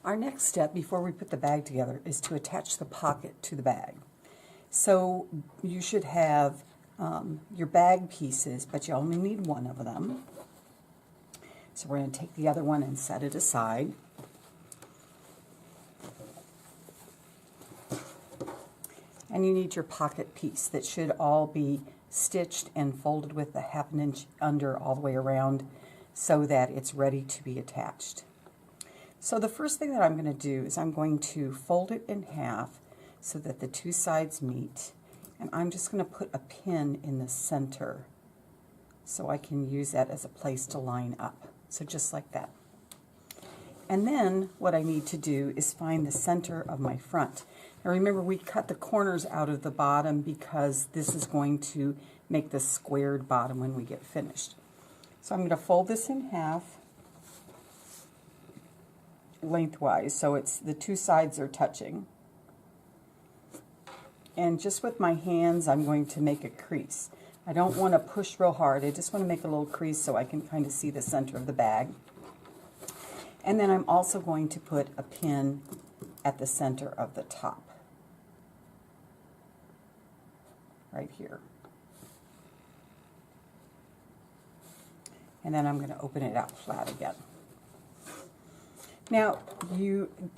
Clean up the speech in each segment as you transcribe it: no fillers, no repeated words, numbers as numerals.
Our next step before we put the bag together is to attach the pocket to the bag. So you should have your bag pieces, but you only need one of them. So we're going to take the other one and set it aside. And you need your pocket piece that should all be stitched and folded with the 1/2 inch under all the way around so that it's ready to be attached. So the first thing that I'm going to do is I'm going to fold it in half so that the two sides meet, and I'm just going to put a pin in the center so I can use that as a place to line up. So just like that. And then what I need to do is find the center of my front. Now remember, we cut the corners out of the bottom because this is going to make the squared bottom when we get finished. So I'm going to fold this in half lengthwise so it's the two sides are touching. And just with my hands I'm going to make a crease. I don't want to push real hard, I just want to make a little crease so I can kind of see the center of the bag. And then I'm also going to put a pin at the center of the top, right here. And then I'm going to open it out flat again. Now,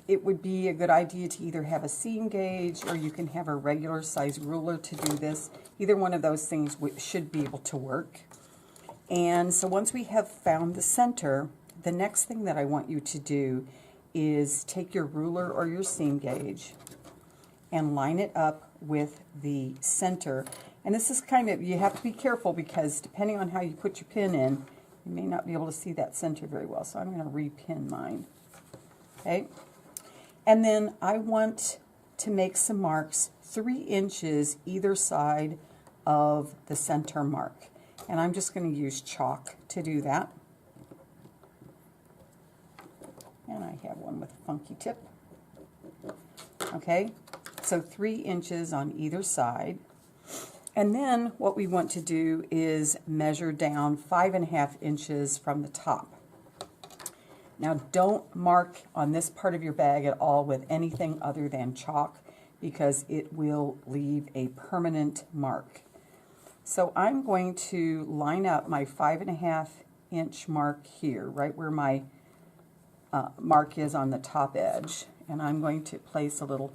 it would be a good idea to either have a seam gauge or you can have a regular size ruler to do this. Either one of those things should be able to work. And so once we have found the center, the next thing that I want you to do is take your ruler or your seam gauge and line it up with the center. And this is kind of, you have to be careful because depending on how you put your pin in, you may not be able to see that center very well. So I'm going to repin mine. Okay, and then I want to make some marks 3 inches either side of the center mark. And I'm just going to use chalk to do that. And I have one with a funky tip. Okay, so 3 inches on either side. And then what we want to do is measure down 5.5 inches from the top. Now don't mark on this part of your bag at all with anything other than chalk because it will leave a permanent mark. So I'm going to line up my 5.5 inch mark here, right where my mark is on the top edge. And I'm going to place a little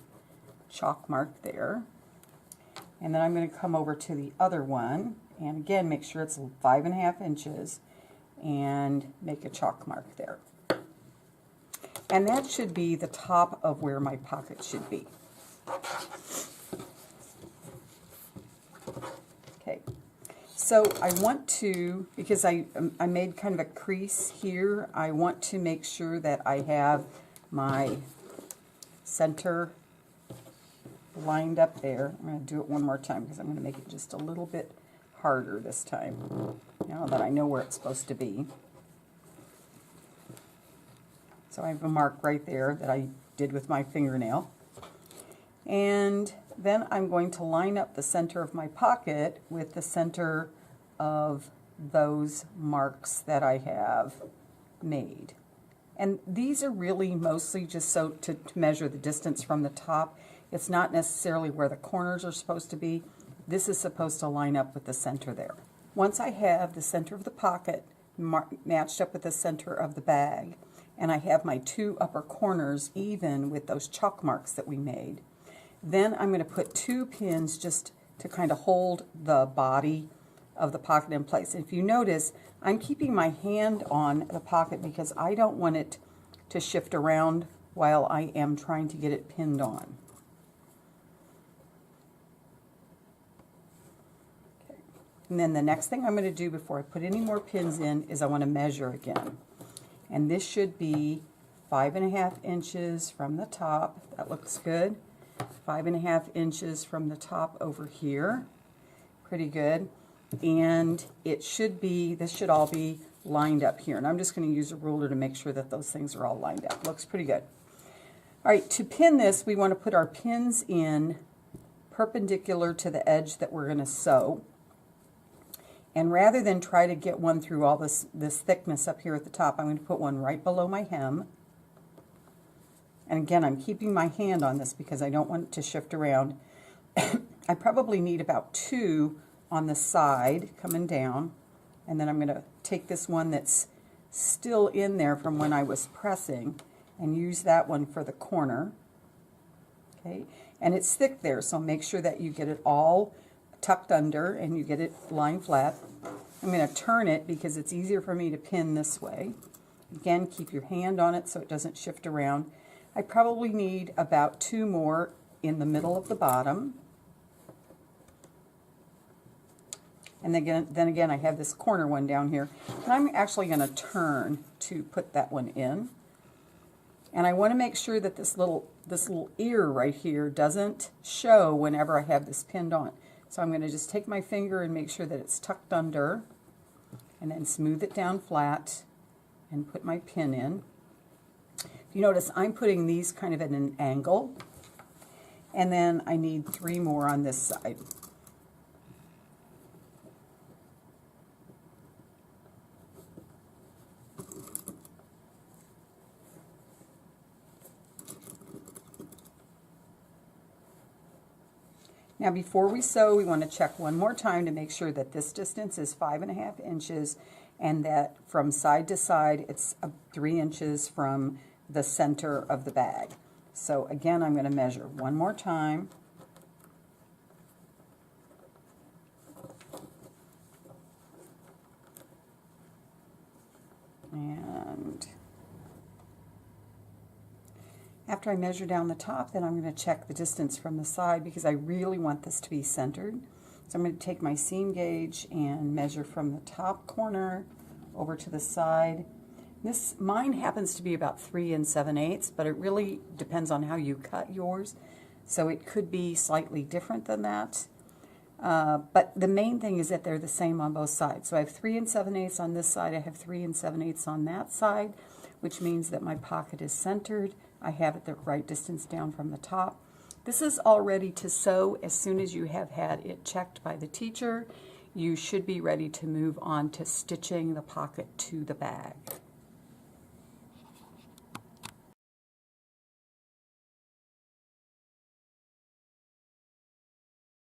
chalk mark there. And then I'm going to come over to the other one and again make sure it's 5.5 inches and make a chalk mark there. And that should be the top of where my pocket should be. Okay, so I want to, because I made kind of a crease here, I want to make sure that I have my center lined up there. I'm going to do it one more time because I'm going to make it just a little bit harder this time, now that I know where it's supposed to be. So I have a mark right there that I did with my fingernail. And then I'm going to line up the center of my pocket with the center of those marks that I have made. And these are really mostly just so to measure the distance from the top. It's not necessarily where the corners are supposed to be. This is supposed to line up with the center there. Once I have the center of the pocket matched up with the center of the bag, and I have my 2 upper corners even with those chalk marks that we made, then I'm going to put 2 pins just to kind of hold the body of the pocket in place. If you notice, I'm keeping my hand on the pocket because I don't want it to shift around while I am trying to get it pinned on. Okay. And then the next thing I'm going to do before I put any more pins in is I want to measure again. And this should be 5.5 inches from the top. That looks good. 5.5 inches from the top over here. Pretty good. And it should be, this should all be lined up here. And I'm just going to use a ruler to make sure that those things are all lined up. Looks pretty good. All right, to pin this, we want to put our pins in perpendicular to the edge that we're going to sew. And rather than try to get one through all this thickness up here at the top, I'm going to put one right below my hem. And again, I'm keeping my hand on this because I don't want it to shift around. I probably need about 2 on the side coming down, and then I'm going to take this one that's still in there from when I was pressing and use that one for the corner. Okay, and it's thick there, so make sure that you get it all tucked under and you get it lying flat. I'm going to turn it because it's easier for me to pin this way. Again, keep your hand on it so it doesn't shift around. I probably need about 2 more in the middle of the bottom. And then again, I have this corner one down here. And I'm actually going to turn to put that one in. And I want to make sure that this little ear right here doesn't show whenever I have this pinned on. So I'm going to just take my finger and make sure that it's tucked under, and then smooth it down flat and put my pin in. If you notice, I'm putting these kind of at an angle, and then I need 3 more on this side. Now before we sew, we want to check one more time to make sure that this distance is 5.5 inches and that from side to side it's 3 inches from the center of the bag. So again, I'm going to measure one more time. And after I measure down the top, then I'm going to check the distance from the side because I really want this to be centered. So I'm going to take my seam gauge and measure from the top corner over to the side. Mine happens to be about 3 7/8, but it really depends on how you cut yours. So it could be slightly different than that. But the main thing is that they're the same on both sides. So I have 3 7/8 on this side, I have 3 7/8 on that side, which means that my pocket is centered. I have it the right distance down from the top. This is all ready to sew. As soon as you have had it checked by the teacher, you should be ready to move on to stitching the pocket to the bag.